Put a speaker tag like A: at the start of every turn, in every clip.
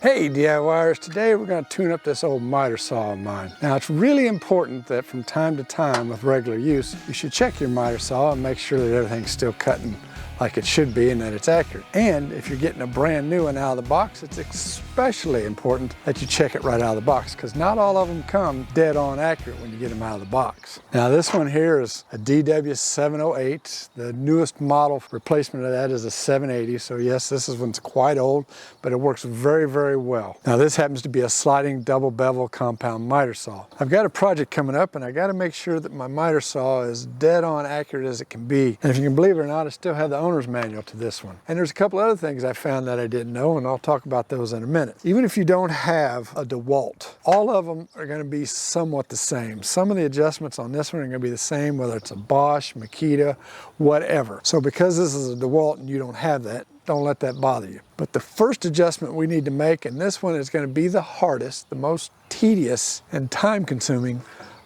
A: Hey DIYers, today we're going to tune up this old miter saw of mine. Now it's really important that from time to time with regular use, you should check your miter saw and make sure that everything's still cutting like it should be and that it's accurate. And if you're getting a brand new one out of the box, it's especially important that you check it right out of the box because not all of them come dead on accurate when you get them out of the box. Now this one here is a DW708. The newest model replacement of that is a 780. So yes, this one's quite old, but it works very well. Now this happens to be a sliding double bevel compound miter saw. I've got a project coming up and I got to make sure that my miter saw is dead on accurate as it can be. And if you can believe it or not, I still have the owner's manual to this one. And there's a couple other things I found that I didn't know, and I'll talk about those in a minute. Even if you don't have a DeWalt, all of them are going to be somewhat the same. Some of the adjustments on this one are going to be the same, whether it's a Bosch, Makita, whatever. So because this is a DeWalt and you don't have that, don't let that bother you. But the first adjustment we need to make, and this one is going to be the hardest, the most tedious and time consuming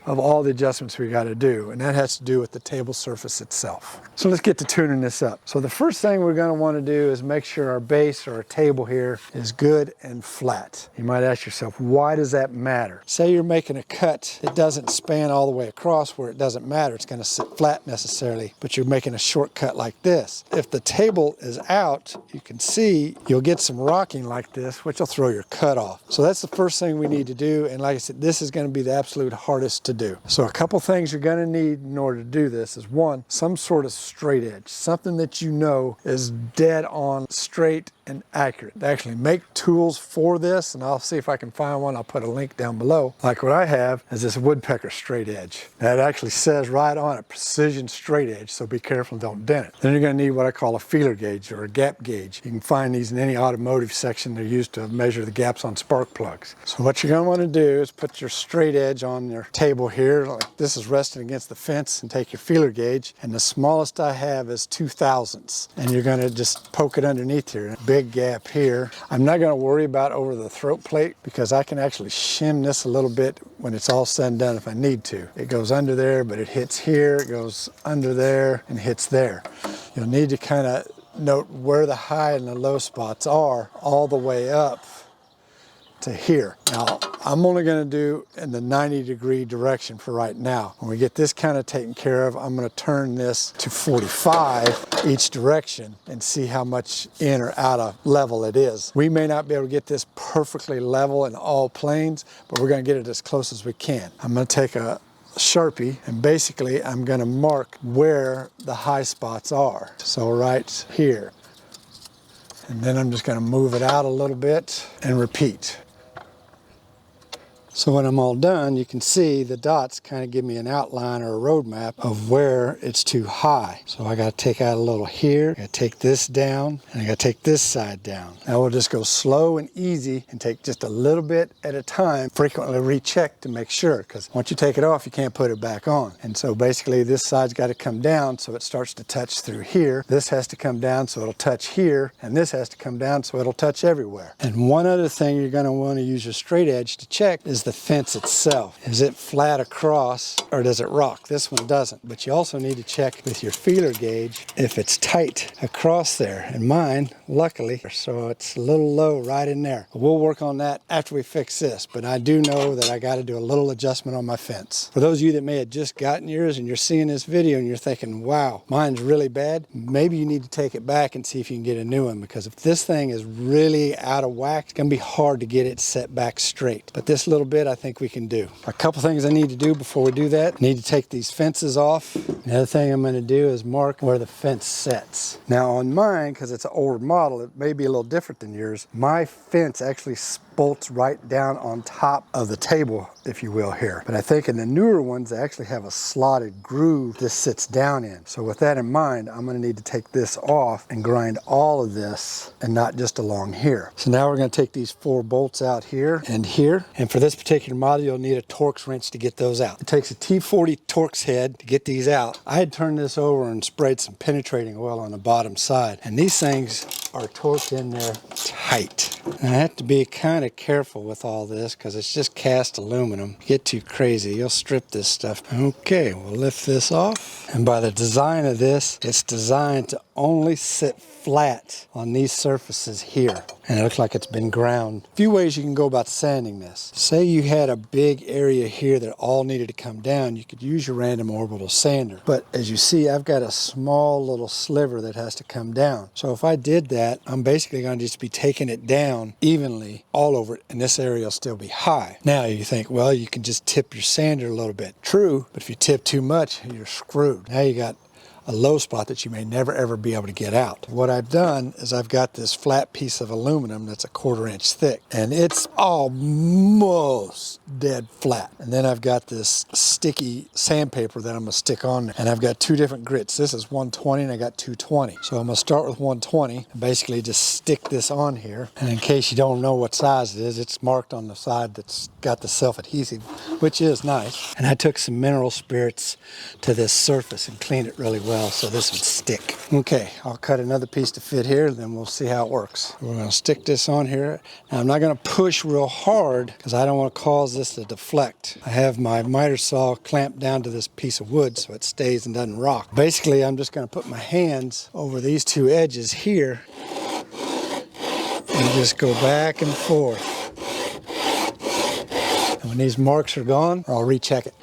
A: of all the adjustments we got to do, and that has to do with the table surface itself. So let's get to tuning this up. So the first thing we're going to want to do is make sure our base or our table here is good and flat. You might ask yourself, why does that matter? Say you're making a cut that doesn't span all the way across where it doesn't matter, it's going to sit flat necessarily, but you're making a shortcut like this. If the table is out, you can see you'll get some rocking like this, which will throw your cut off. So that's the first thing we need to do, and like I said, this is going to be the absolute hardest to do. So a couple things you're going to need in order to do this is one, some sort of straight edge, something that you know is dead on straight and accurate. They actually make tools for this, and I'll see if I can find one. I'll put a link down below. Like what I have is this woodpecker straight edge. That actually says right on it, precision straight edge, so be careful and don't dent it. Then you're going to need what I call a feeler gauge or a gap gauge. You can find these in any automotive section. They're used to measure the gaps on spark plugs. So what you're going to want to do is put your straight edge on your table here, like this is resting against the fence, and take your feeler gauge, and the smallest I have is 2/1000ths, and you're going to just poke it underneath here. Big gap here. I'm not going to worry about over the throat plate because I can actually shim this a little bit when it's all said and done if I need to. It goes under there, but it hits here, it goes under there, and hits there. You'll need to kind of note where the high and the low spots are all the way up to here. Now, I'm only going to do in the 90-degree direction for right now. When we get this kind of taken care of, I'm going to turn this to 45 each direction and see how much in or out of level it is. We may not be able to get this perfectly level in all planes, but we're going to get it as close as we can. I'm going to take a Sharpie, and basically I'm going to mark where the high spots are. So right here. And then I'm just going to move it out a little bit and repeat. So when I'm all done, you can see the dots kind of give me an outline or a roadmap of where it's too high. So I got to take out a little here, I got to take this down, and I got to take this side down. Now we'll just go slow and easy and take just a little bit at a time, frequently recheck to make sure, because once you take it off, you can't put it back on. And so basically this side's got to come down so it starts to touch through here. This has to come down so it'll touch here, and this has to come down so it'll touch everywhere. And one other thing you're going to want to use your straight edge to check is the fence itself. Is it flat across or does it rock? This one doesn't, but you also need to check with your feeler gauge if it's tight across there, and mine luckily, so it's a little low right in there. We'll work on that after we fix this, but I do know that I got to do a little adjustment on my fence. For those of you that may have just gotten yours and you're seeing this video and you're thinking, wow, mine's really bad, maybe you need to take it back and see if you can get a new one, because if this thing is really out of whack, it's going to be hard to get it set back straight. But this little bit I think we can do. A couple things I need to do before we do that. I need to take these fences off. The other thing I'm going to do is mark where the fence sets. Now on mine, because it's an older model, it may be a little different than yours. My fence actually bolts right down on top of the table, if you will, here. But I think in the newer ones, they actually have a slotted groove this sits down in. So with that in mind, I'm going to need to take this off and grind all of this and not just along here. So now we're going to take these 4 bolts out here and here. And for this particular model, you'll need a Torx wrench to get those out. It takes a T40 Torx head to get these out. I had turned this over and sprayed some penetrating oil on the bottom side. And these things are torqued in there tight. And I have to be kind of careful with all this because it's just cast aluminum. You get too crazy, you'll strip this stuff. Okay, we'll lift this off. And by the design of this, it's designed to only sit flat on these surfaces here. And it looks like it's been ground. A few ways you can go about sanding this. Say you had a big area here that all needed to come down, you could use your random orbital sander. But as you see, I've got a small little sliver that has to come down. So if I did that, I'm basically going to just be taking it down evenly all over it, and this area will still be high. Now you think, well, you can just tip your sander a little bit. True, but if you tip too much, you're screwed. Now you got a low spot that you may never ever be able to get out. What I've done is I've got this flat piece of aluminum that's a 1/4 inch thick, and it's almost dead flat. And then I've got this sticky sandpaper that I'm gonna stick on there. And I've got 2 different grits. This is 120 and I got 220. So I'm gonna start with 120 and basically just stick this on here. And in case you don't know what size it is, it's marked on the side that's got the self-adhesive, which is nice. And I took some mineral spirits to this surface and cleaned it really well so this would stick. Okay, I'll cut another piece to fit here, then we'll see how it works. We're gonna stick this on here. Now I'm not gonna push real hard because I don't want to cause this to deflect. I have my miter saw clamped down to this piece of wood so it stays and doesn't rock. Basically, I'm just gonna put my hands over these 2 edges here and just go back and forth. And when these marks are gone, I'll recheck it.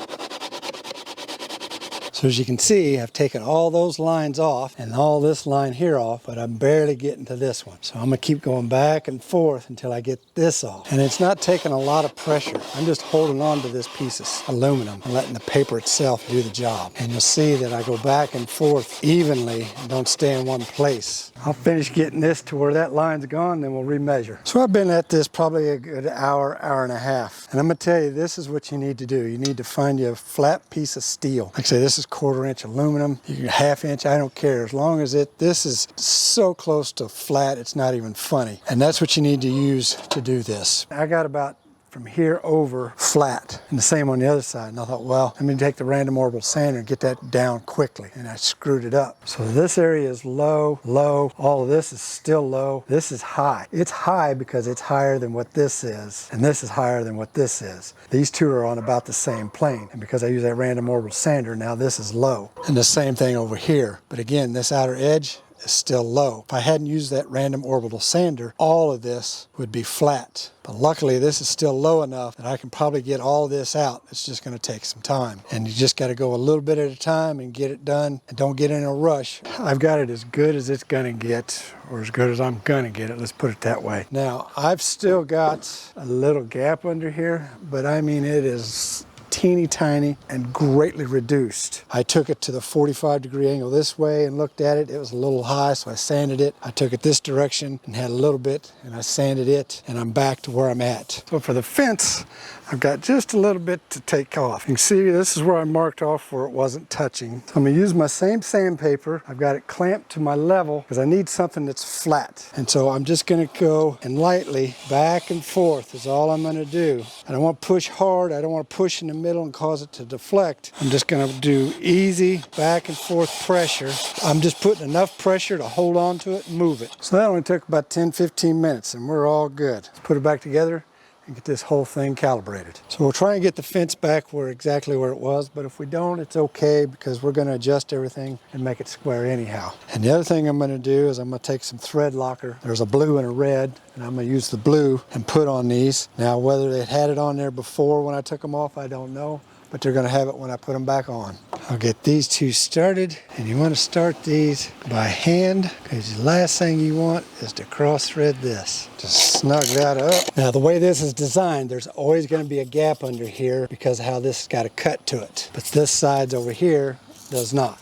A: So as you can see, I've taken all those lines off and all this line here off, but I'm barely getting to this one. So I'm gonna keep going back and forth until I get this off. And it's not taking a lot of pressure. I'm just holding on to this piece of aluminum and letting the paper itself do the job. And you'll see that I go back and forth evenly and don't stay in one place. I'll finish getting this to where that line's gone, then we'll remeasure. So I've been at this probably a good hour, hour and a half. And I'm gonna tell you, this is what you need to do. You need to find you a flat piece of steel. Like I say, this is 1/4 inch aluminum, you can 1/2 inch, I don't care. As long as this is so close to flat, it's not even funny. And that's what you need to use to do this. I got about from here over flat, and the same on the other side. And I thought, well, let me take the random orbital sander and get that down quickly. And I screwed it up. So this area is low, low. All of this is still low. This is high. It's high because it's higher than what this is, and this is higher than what this is. These two are on about the same plane. And because I use that random orbital sander, now this is low. And the same thing over here. But again, this outer edge is still low. If I hadn't used that random orbital sander, all of this would be flat. But luckily this is still low enough that I can probably get all this out. It's just going to take some time. And you just got to go a little bit at a time and get it done, and don't get in a rush. I've got it as good as it's going to get, or as good as I'm going to get it. Let's put it that way. Now, I've still got a little gap under here, but I mean, it is teeny tiny and greatly reduced. I took it to the 45-degree angle this way and looked at it. It was a little high, so I sanded it. I took it this direction and had a little bit, and I sanded it, and I'm back to where I'm at. So for the fence, I've got just a little bit to take off. You can see this is where I marked off where it wasn't touching. So I'm gonna use my same sandpaper. I've got it clamped to my level because I need something that's flat. And so I'm just gonna go and lightly back and forth is all I'm gonna do. I don't want to push hard. I don't want to push in the middle and cause it to deflect. I'm just gonna do easy back and forth pressure. I'm just putting enough pressure to hold on to it and move it. So that only took about 10-15 minutes and we're all good. Let's put it back together and get this whole thing calibrated. So we'll try and get the fence back exactly where it was, but if we don't, it's okay because we're gonna adjust everything and make it square anyhow. And the other thing I'm gonna do is I'm gonna take some thread locker. There's a blue and a red, and I'm gonna use the blue and put on these. Now, whether they had it on there before when I took them off, I don't know, but they're gonna have it when I put them back on. I'll get these two started, and you wanna start these by hand, because the last thing you want is to cross thread this. Just snug that up. Now the way this is designed, there's always gonna be a gap under here because of how this has got a cut to it. But this side's over here does not.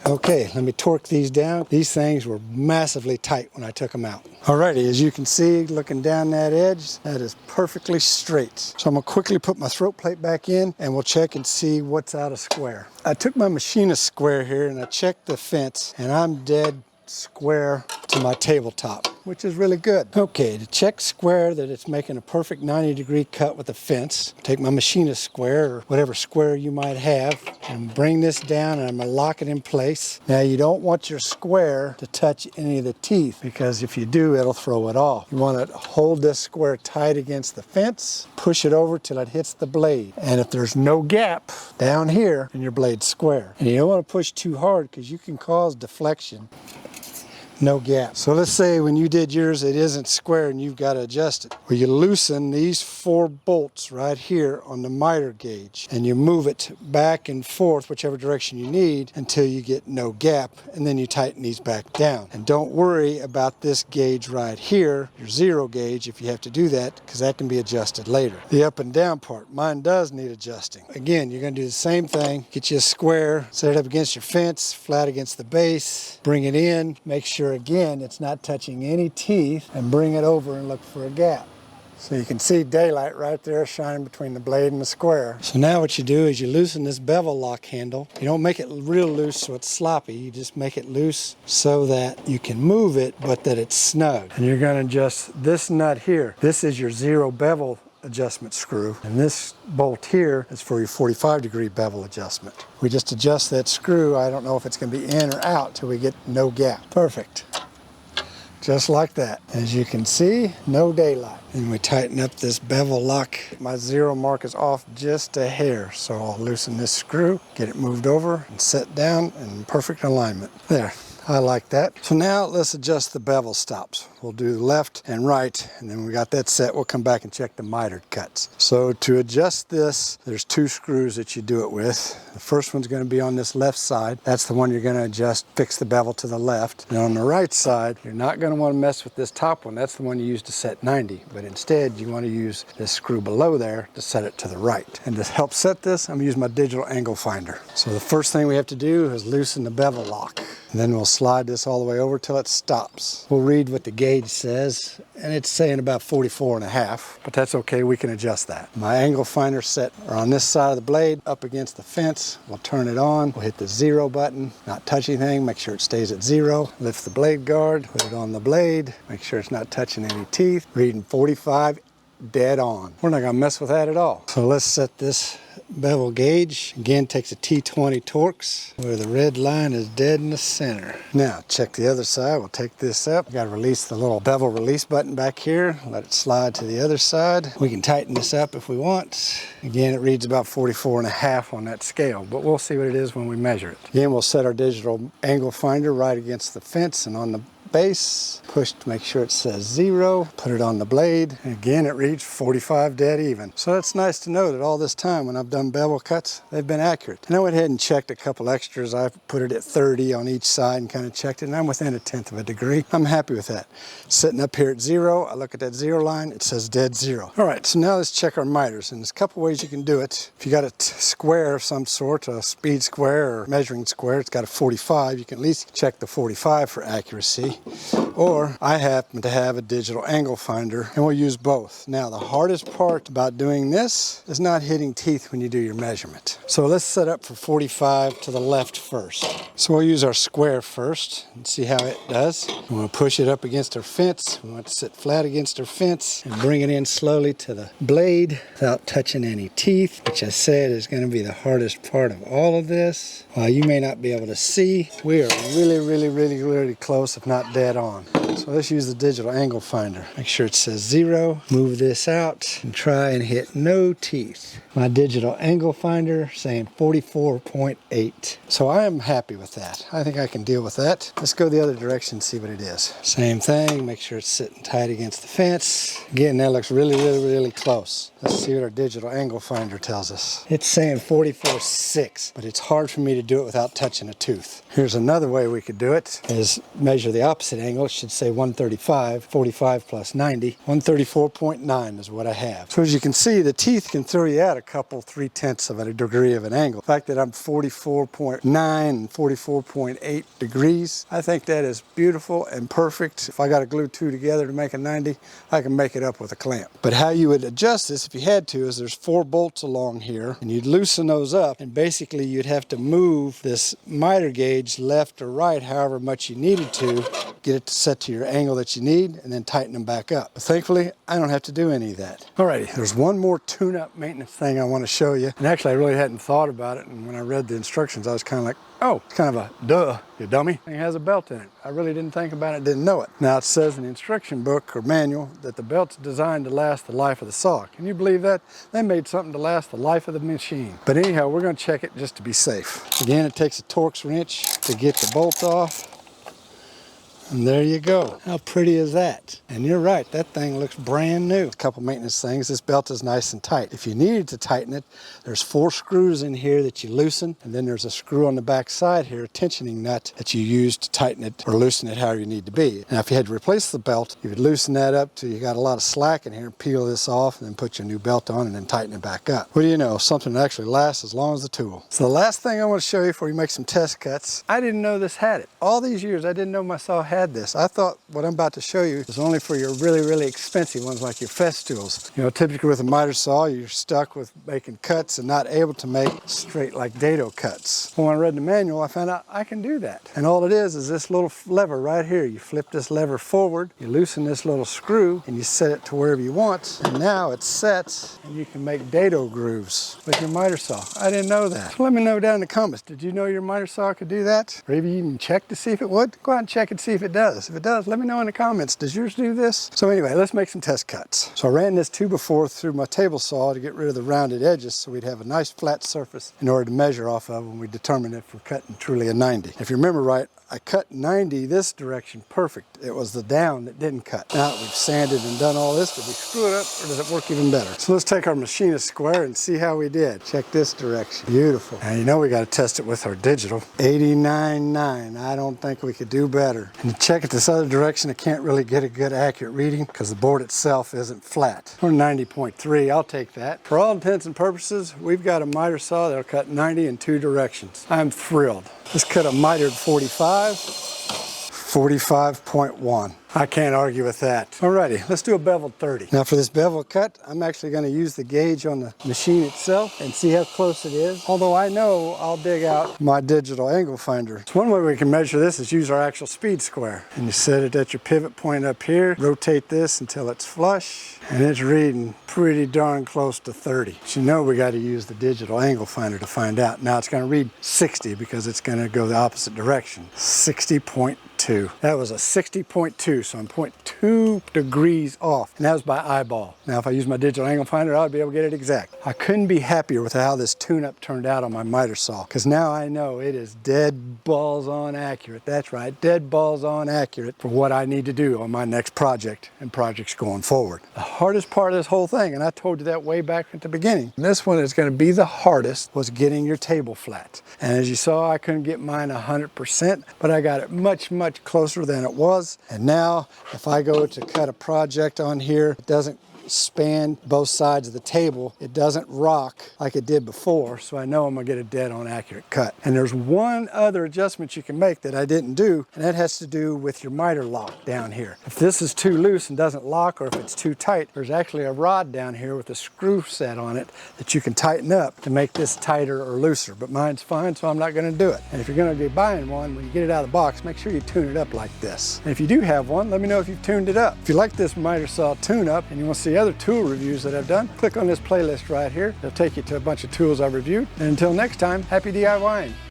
A: Okay, let me torque these down. These things were massively tight when I took them out. Alrighty, as you can see, looking down that edge, that is perfectly straight. So I'm gonna quickly put my throat plate back in and we'll check and see what's out of square. I took my machinist square here and I checked the fence and I'm dead square to my tabletop. which is really good. Okay, to check square that it's making a perfect 90-degree cut with the fence, take my machinist square or whatever square you might have and bring this down, and I'm going to lock it in place. Now you don't want your square to touch any of the teeth, because if you do, it'll throw it off. You want to hold this square tight against the fence, push it over till it hits the blade. And if there's no gap down here, then your blade's square. And you don't want to push too hard because you can cause deflection. No gap. So let's say when you did yours, it isn't square and you've got to adjust it. Well, you loosen these 4 bolts right here on the miter gauge, and you move it back and forth, whichever direction you need, until you get no gap, and then you tighten these back down. And don't worry about this gauge right here, your 0 gauge, if you have to do that, because that can be adjusted later. The up and down part, mine does need adjusting. Again, you're going to do the same thing. Get you a square, set it up against your fence, flat against the base, bring it in, make sure again it's not touching any teeth, and bring it over and look for a gap. So you can see daylight right there shining between the blade and the square. So now what you do is you loosen this bevel lock handle. You don't make it real loose so it's sloppy. You just make it loose so that you can move it, but that it's snug. And you're going to adjust this nut here. This is your 0 bevel adjustment screw, and this bolt here is for your 45-degree bevel adjustment. We just adjust that screw. I don't know if it's going to be in or out till we get no gap. Perfect. Just like that. As you can see, no daylight. And we tighten up this bevel lock. My 0 mark is off just a hair, so I'll loosen this screw, get it moved over and set down in perfect alignment. There. I like that. So now let's adjust the bevel stops. We'll do left and right, and then we got that set. We'll come back and check the mitered cuts. So to adjust this, there's 2 screws that you do it with. The first one's going to be on this left side. That's the one you're going to adjust, fix the bevel to the left. And on the right side, you're not going to want to mess with this top one. That's the one you use to set 90. But instead, you want to use this screw below there to set it to the right. And to help set this, I'm going to use my digital angle finder. So the first thing we have to do is loosen the bevel lock. And then we'll slide this all the way over till it stops. We'll read what the gauge says, and it's saying about 44.5, but that's okay, we can adjust that. My angle finder set on this side of the blade, up against the fence. We'll turn it on, we'll hit the 0 button, not touch anything, make sure it stays at 0. Lift the blade guard, put it on the blade, make sure it's not touching any teeth. Reading 45, dead on. We're not gonna mess with that at all. So let's set this bevel gauge. Again, takes a T20 Torx where the red line is dead in the center. Now check the other side. We'll take this up. Got to release the little bevel release button back here. Let it slide to the other side. We can tighten this up if we want. Again, it reads about 44.5 on that scale, but we'll see what it is when we measure it. Again, we'll set our digital angle finder right against the fence and on the base, push to make sure it says 0, put it on the blade, and again it reads 45 dead even. So it's nice to know that all this time when I've done bevel cuts, they've been accurate. And I went ahead and checked a couple extras. I put it at 30 on each side and kind of checked it, and I'm within 1/10 of a degree. I'm happy with that. Sitting up here at 0, I look at that 0 line, it says dead 0. All right, so now let's check our miters, and there's a couple ways you can do it. If you got a square of some sort, a speed square or measuring square, it's got a 45, you can at least check the 45 for accuracy. Or I happen to have a digital angle finder, and we'll use both. Now the hardest part about doing this is not hitting teeth when you do your measurement. So let's set up for 45 to the left first. So we'll use our square first and see how it does. We want to push it up against our fence. We want to sit flat against our fence and bring it in slowly to the blade without touching any teeth, which I said is going to be the hardest part of all of this. While you may not be able to see, we are really close, if not dead on. So let's use the digital angle finder. Make sure it says 0. Move this out and try and hit no teeth. My digital angle finder saying 44.8. So I am happy with that. I think I can deal with that. Let's go the other direction and see what it is. Same thing, make sure it's sitting tight against the fence. Again, that looks really close. Let's see what our digital angle finder tells us. It's saying 44.6, but it's hard for me to do it without touching a tooth. Here's another way we could do it, is measure the opposite angle. It should say 135, 45 plus 90. 134.9 is what I have. So as you can see, the teeth can throw you out a couple, 3/10 of a degree of an angle. The fact that I'm 44.9 and 44.8 degrees, I think that is beautiful and perfect. If I got to glue 2 together to make a 90, I can make it up with a clamp. But how you would adjust this if you had to is there's 4 bolts along here, and you'd loosen those up, and basically you'd have to move this miter gauge left or right however much you needed to get it to set to to your angle that you need and then tighten them back up. But thankfully, I don't have to do any of that. Alrighty, there's one more tune-up maintenance thing I want to show you. And actually, I really hadn't thought about it. And when I read the instructions, I was kind of like, oh, it's kind of a duh, you dummy. It has a belt in it. I really didn't think about it, didn't know it. Now it says in the instruction book or manual that the belt's designed to last the life of the saw. Can you believe that? They made something to last the life of the machine. But anyhow, we're gonna check it just to be safe. Again, it takes a Torx wrench to get the bolt off. And there you go. How pretty is that? And you're right, that thing looks brand new. A couple maintenance things. This belt is nice and tight. If you needed to tighten it, there's 4 screws in here that you loosen, and then there's a screw on the back side here, a tensioning nut that you use to tighten it or loosen it however you need to be. Now, if you had to replace the belt, you would loosen that up till you got a lot of slack in here, peel this off, and then put your new belt on and then tighten it back up. What do you know? Something that actually lasts as long as the tool. So the last thing I want to show you before you make some test cuts, I didn't know this had it. All these years, I didn't know my saw had this. I thought what I'm about to show you is only for your really, really expensive ones like your Festool's. You know, typically with a miter saw, you're stuck with making cuts and not able to make straight like dado cuts. When I read the manual, I found out I can do that. And all it is this little lever right here. You flip this lever forward, you loosen this little screw, and you set it to wherever you want. And now it sets, and you can make dado grooves with your miter saw. I didn't know that. So let me know down in the comments, did you know your miter saw could do that? Or maybe even check to see if it would? Go out and check and see if it does. If it does, let me know in the comments. Does yours do this? So anyway, let's make some test cuts. So I ran this 2x4 through my table saw to get rid of the rounded edges so we'd have a nice flat surface in order to measure off of when we determine if we're cutting truly a 90. If you remember right, I cut 90 this direction perfect. It was the down that didn't cut. Now that we've sanded and done all this, did we screw it up or does it work even better? So let's take our machinist square and see how we did. Check this direction. Beautiful. And you know we got to test it with our digital. 89.9. I don't think we could do better. And to check it this other direction, I can't really get a good accurate reading because the board itself isn't flat. Or 90.3, I'll take that. For all intents and purposes, we've got a miter saw that'll cut 90 in 2 directions. I'm thrilled. Let's cut a mitered 45, 45.1. I can't argue with that. Alrighty, let's do a beveled 30. Now for this bevel cut, I'm actually going to use the gauge on the machine itself and see how close it is. Although I know I'll dig out my digital angle finder. So one way we can measure this is use our actual speed square. And you set it at your pivot point up here, rotate this until it's flush, and it's reading pretty darn close to 30. But you know we got to use the digital angle finder to find out. Now it's going to read 60 because it's going to go the opposite direction. 60.2. That was a 60.2, so I'm 0.2 degrees off, and that was by eyeball. Now if I use my digital angle finder, I'd be able to get it exact. I couldn't be happier with how this tune-up turned out on my miter saw, because now I know it is dead balls on accurate. That's right, dead balls on accurate for what I need to do on my next project and projects going forward. The hardest part of this whole thing, and I told you that way back at the beginning, and this one is going to be the hardest, was getting your table flat. And as you saw, I couldn't get mine 100%, but I got it much closer than it was. And now if I go to cut a project on here, it doesn't span both sides of the table. It doesn't rock like it did before, so I know I'm gonna get a dead on accurate cut. And there's one other adjustment you can make that I didn't do, and that has to do with your miter lock down here. If this is too loose and doesn't lock, or if it's too tight, there's actually a rod down here with a screw set on it that you can tighten up to make this tighter or looser, but mine's fine, so I'm not gonna do it. And if you're gonna be buying one, when you get it out of the box, make sure you tune it up like this. And if you do have one, let me know if you've tuned it up. If you like this miter saw tune-up and you want to see other tool reviews that I've done, click on this playlist right here. It'll take you to a bunch of tools I've reviewed. And until next time, happy DIYing.